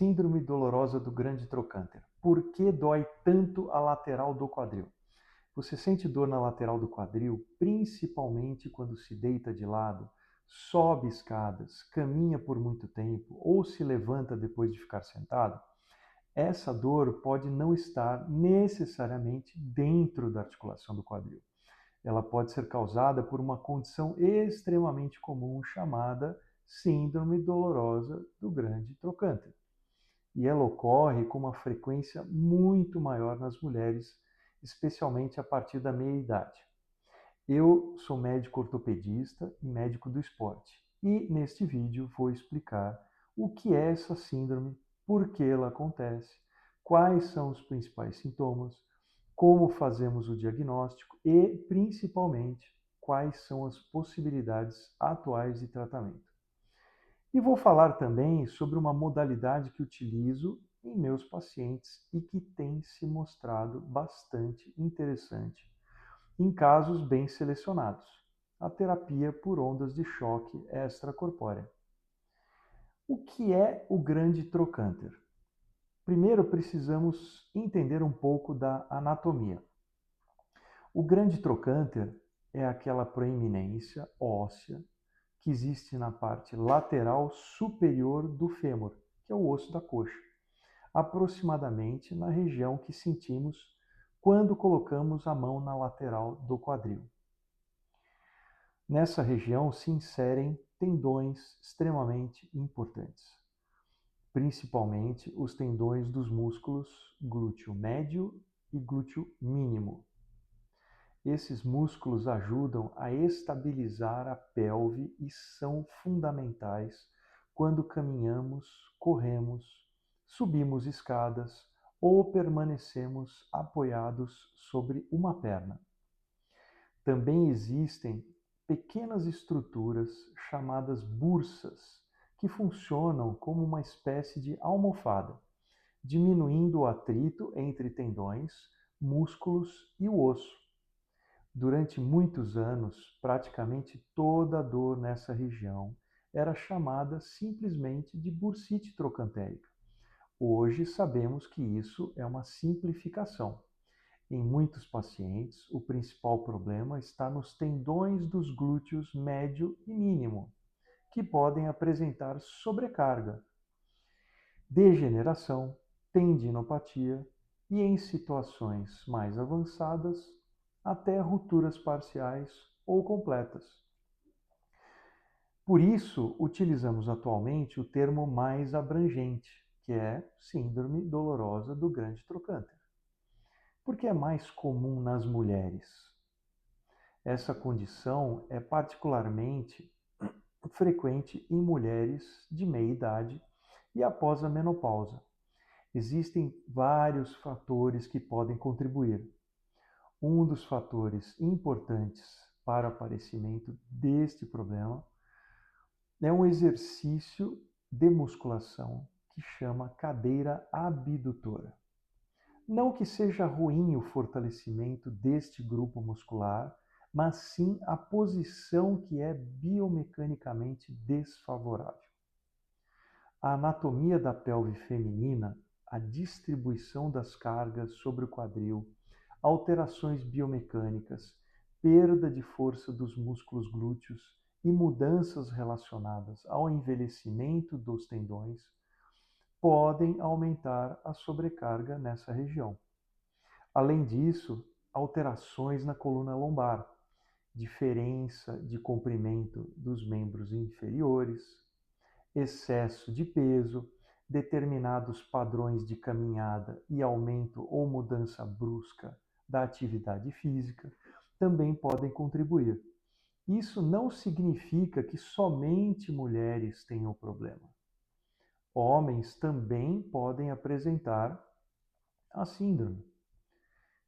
Síndrome dolorosa do grande trocânter. Por que dói tanto a lateral do quadril? Você sente dor na lateral do quadril, principalmente quando se deita de lado, sobe escadas, caminha por muito tempo ou se levanta depois de ficar sentado? Essa dor pode não estar necessariamente dentro da articulação do quadril. Ela pode ser causada por uma condição extremamente comum chamada síndrome dolorosa do grande trocânter. E ela ocorre com uma frequência muito maior nas mulheres, especialmente a partir da meia-idade. Eu sou médico ortopedista e médico do esporte, e neste vídeo vou explicar o que é essa síndrome, por que ela acontece, quais são os principais sintomas, como fazemos o diagnóstico e, principalmente, quais são as possibilidades atuais de tratamento. E vou falar também sobre uma modalidade que utilizo em meus pacientes e que tem se mostrado bastante interessante em casos bem selecionados: a terapia por ondas de choque extracorpórea. O que é o grande trocânter? Primeiro precisamos entender um pouco da anatomia. O grande trocânter é aquela proeminência óssea que existe na parte lateral superior do fêmur, que é o osso da coxa, aproximadamente na região que sentimos quando colocamos a mão na lateral do quadril. Nessa região se inserem tendões extremamente importantes, principalmente os tendões dos músculos glúteo médio e glúteo mínimo. Esses músculos ajudam a estabilizar a pelve e são fundamentais quando caminhamos, corremos, subimos escadas ou permanecemos apoiados sobre uma perna. Também existem pequenas estruturas chamadas bursas, que funcionam como uma espécie de almofada, diminuindo o atrito entre tendões, músculos e o osso. Durante muitos anos, praticamente toda a dor nessa região era chamada simplesmente de bursite trocantérica. Hoje sabemos que isso é uma simplificação. Em muitos pacientes, o principal problema está nos tendões dos glúteos médio e mínimo, que podem apresentar sobrecarga, degeneração, tendinopatia e, em situações mais avançadas, até rupturas parciais ou completas. Por isso, utilizamos atualmente o termo mais abrangente, que é síndrome dolorosa do grande trocânter. Por que é mais comum nas mulheres? Essa condição é particularmente frequente em mulheres de meia idade e após a menopausa. Existem vários fatores que podem contribuir. Um dos fatores importantes para o aparecimento deste problema é um exercício de musculação que chama cadeira abdutora. Não que seja ruim o fortalecimento deste grupo muscular, mas sim a posição que é biomecanicamente desfavorável. A anatomia da pelve feminina, a distribuição das cargas sobre o quadril, alterações biomecânicas, perda de força dos músculos glúteos e mudanças relacionadas ao envelhecimento dos tendões podem aumentar a sobrecarga nessa região. Além disso, alterações na coluna lombar, diferença de comprimento dos membros inferiores, excesso de peso, determinados padrões de caminhada e aumento ou mudança brusca da atividade física também podem contribuir. Isso não significa que somente mulheres tenham o problema. Homens também podem apresentar a síndrome,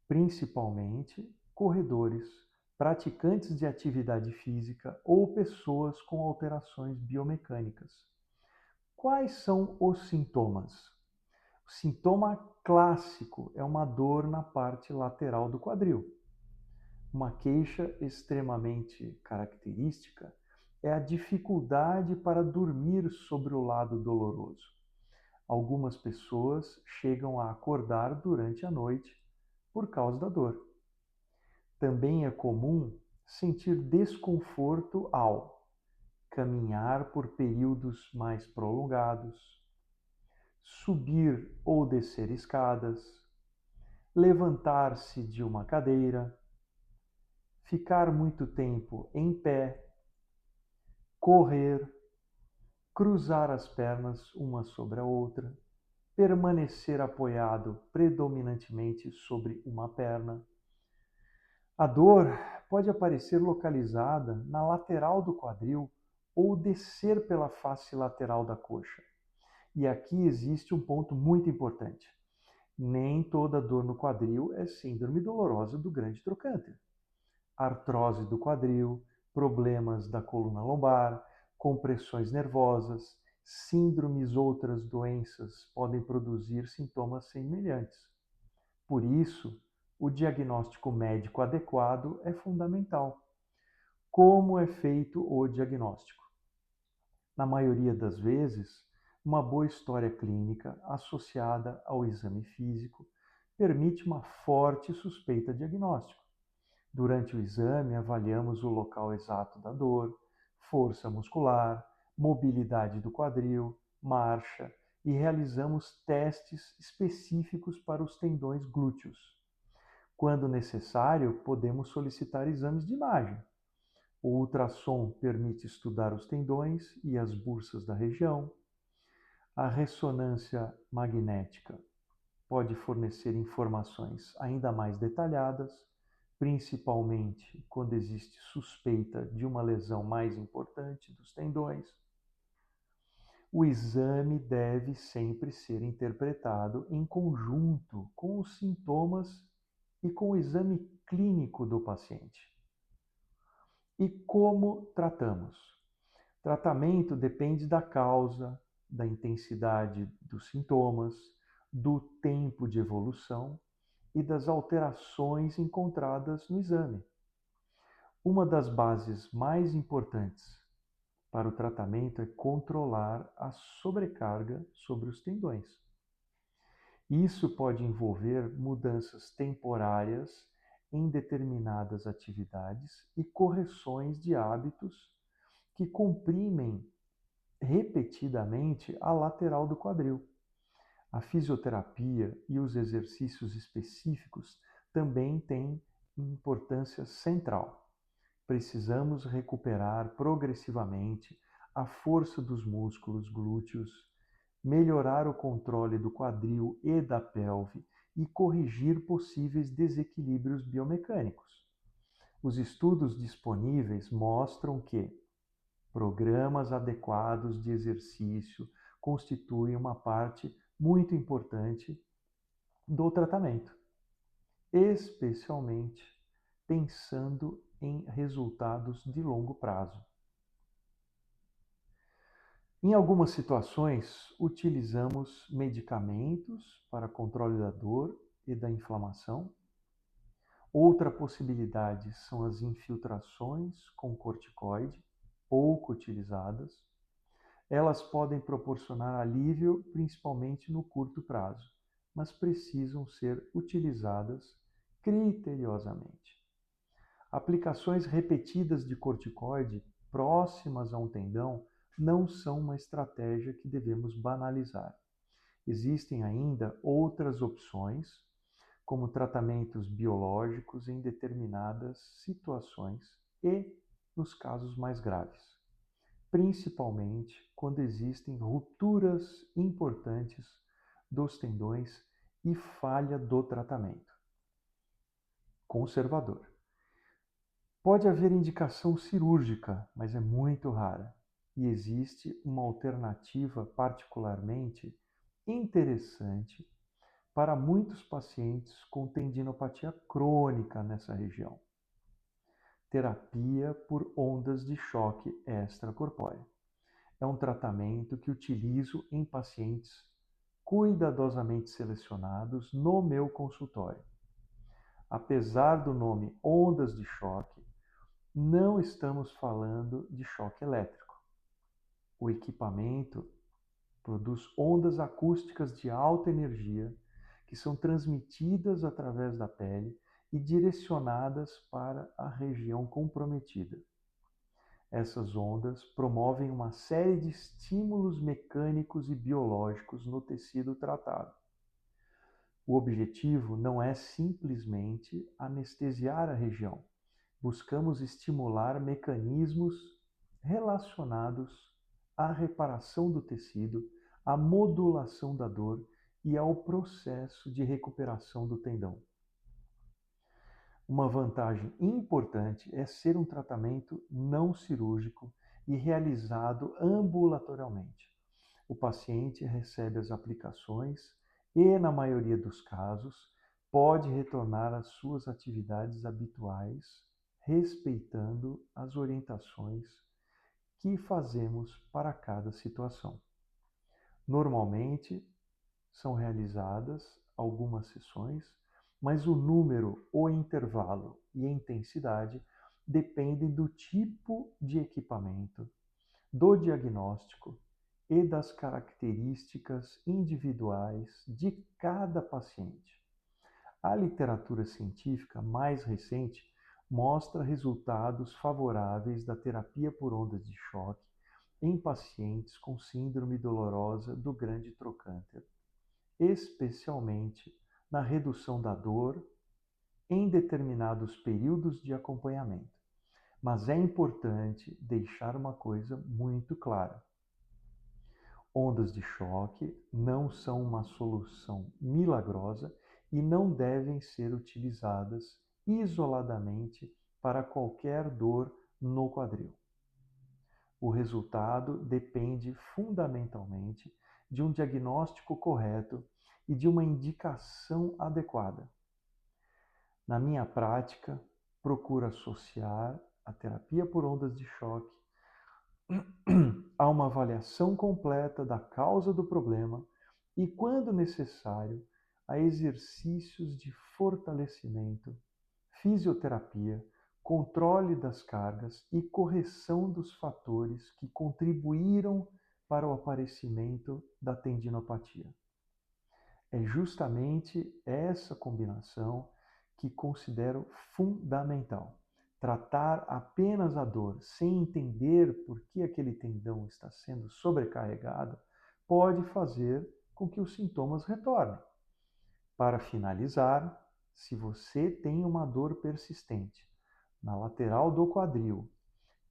principalmente corredores, praticantes de atividade física ou pessoas com alterações biomecânicas. Quais são os sintomas? O sintoma clássico é uma dor na parte lateral do quadril. Uma queixa extremamente característica é a dificuldade para dormir sobre o lado doloroso. Algumas pessoas chegam a acordar durante a noite por causa da dor. Também é comum sentir desconforto ao caminhar por períodos mais prolongados, subir ou descer escadas, levantar-se de uma cadeira, ficar muito tempo em pé, correr, cruzar as pernas uma sobre a outra, permanecer apoiado predominantemente sobre uma perna. A dor pode aparecer localizada na lateral do quadril ou descer pela face lateral da coxa. E aqui existe um ponto muito importante. Nem toda dor no quadril é síndrome dolorosa do grande trocânter. Artrose do quadril, problemas da coluna lombar, compressões nervosas, síndromes, outras doenças podem produzir sintomas semelhantes. Por isso, o diagnóstico médico adequado é fundamental. Como é feito o diagnóstico? Na maioria das vezes, uma boa história clínica associada ao exame físico permite uma forte suspeita diagnóstica. Durante o exame, avaliamos o local exato da dor, força muscular, mobilidade do quadril, marcha e realizamos testes específicos para os tendões glúteos. Quando necessário, podemos solicitar exames de imagem. O ultrassom permite estudar os tendões e as bursas da região. A ressonância magnética pode fornecer informações ainda mais detalhadas, principalmente quando existe suspeita de uma lesão mais importante dos tendões. O exame deve sempre ser interpretado em conjunto com os sintomas e com o exame clínico do paciente. E como tratamos? Tratamento depende da causa, da intensidade dos sintomas, do tempo de evolução e das alterações encontradas no exame. Uma das bases mais importantes para o tratamento é controlar a sobrecarga sobre os tendões. Isso pode envolver mudanças temporárias em determinadas atividades e correções de hábitos que comprimem repetidamente a lateral do quadril. A fisioterapia e os exercícios específicos também têm importância central. Precisamos recuperar progressivamente a força dos músculos glúteos, melhorar o controle do quadril e da pelve e corrigir possíveis desequilíbrios biomecânicos. Os estudos disponíveis mostram que programas adequados de exercício constituem uma parte muito importante do tratamento, especialmente pensando em resultados de longo prazo. Em algumas situações, utilizamos medicamentos para controle da dor e da inflamação. Outra possibilidade são as infiltrações com corticoide, pouco utilizadas. Elas podem proporcionar alívio, principalmente no curto prazo, mas precisam ser utilizadas criteriosamente. Aplicações repetidas de corticoide próximas a um tendão não são uma estratégia que devemos banalizar. Existem ainda outras opções, como tratamentos biológicos em determinadas situações e nos casos mais graves, principalmente quando existem rupturas importantes dos tendões e falha do tratamento conservador. Pode haver indicação cirúrgica, mas é muito rara, e existe uma alternativa particularmente interessante para muitos pacientes com tendinopatia crônica nessa região. Terapia por ondas de choque extracorpóreo. É um tratamento que utilizo em pacientes cuidadosamente selecionados no meu consultório. Apesar do nome ondas de choque, não estamos falando de choque elétrico. O equipamento produz ondas acústicas de alta energia que são transmitidas através da pele e direcionadas para a região comprometida. Essas ondas promovem uma série de estímulos mecânicos e biológicos no tecido tratado. O objetivo não é simplesmente anestesiar a região. Buscamos estimular mecanismos relacionados à reparação do tecido, à modulação da dor e ao processo de recuperação do tendão. Uma vantagem importante é ser um tratamento não cirúrgico e realizado ambulatorialmente. O paciente recebe as aplicações e, na maioria dos casos, pode retornar às suas atividades habituais, respeitando as orientações que fazemos para cada situação. Normalmente, são realizadas algumas sessões, mas o número, o intervalo e a intensidade dependem do tipo de equipamento, do diagnóstico e das características individuais de cada paciente. A literatura científica mais recente mostra resultados favoráveis da terapia por ondas de choque em pacientes com síndrome dolorosa do grande trocânter, especialmente na redução da dor em determinados períodos de acompanhamento. Mas é importante deixar uma coisa muito clara. Ondas de choque não são uma solução milagrosa e não devem ser utilizadas isoladamente para qualquer dor no quadril. O resultado depende fundamentalmente de um diagnóstico correto e de uma indicação adequada. Na minha prática, procuro associar a terapia por ondas de choque a uma avaliação completa da causa do problema e, quando necessário, a exercícios de fortalecimento, fisioterapia, controle das cargas e correção dos fatores que contribuíram para o aparecimento da tendinopatia. É justamente essa combinação que considero fundamental. Tratar apenas a dor sem entender por que aquele tendão está sendo sobrecarregado pode fazer com que os sintomas retornem. Para finalizar, se você tem uma dor persistente na lateral do quadril,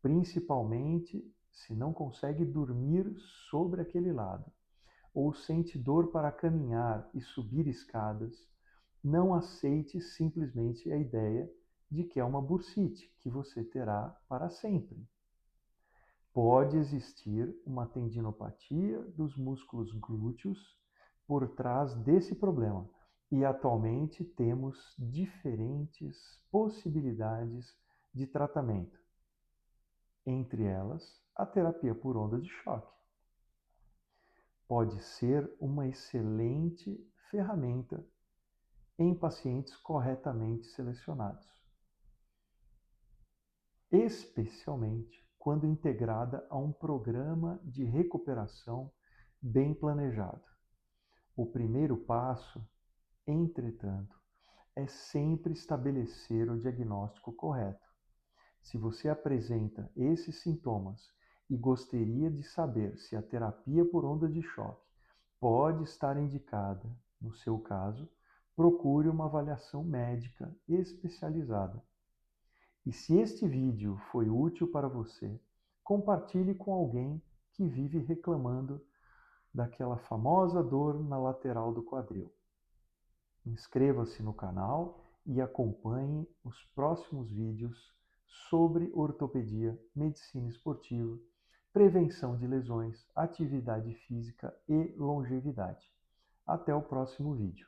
principalmente se não consegue dormir sobre aquele lado, ou sente dor para caminhar e subir escadas, não aceite simplesmente a ideia de que é uma bursite que você terá para sempre. Pode existir uma tendinopatia dos músculos glúteos por trás desse problema, e atualmente temos diferentes possibilidades de tratamento, entre elas a terapia por onda de choque. Pode ser uma excelente ferramenta em pacientes corretamente selecionados, especialmente quando integrada a um programa de recuperação bem planejado. O primeiro passo, entretanto, é sempre estabelecer o diagnóstico correto. Se você apresenta esses sintomas e gostaria de saber se a terapia por onda de choque pode estar indicada no seu caso, procure uma avaliação médica especializada. E se este vídeo foi útil para você, compartilhe com alguém que vive reclamando daquela famosa dor na lateral do quadril. Inscreva-se no canal e acompanhe os próximos vídeos sobre ortopedia, medicina esportiva, prevenção de lesões, atividade física e longevidade. Até o próximo vídeo.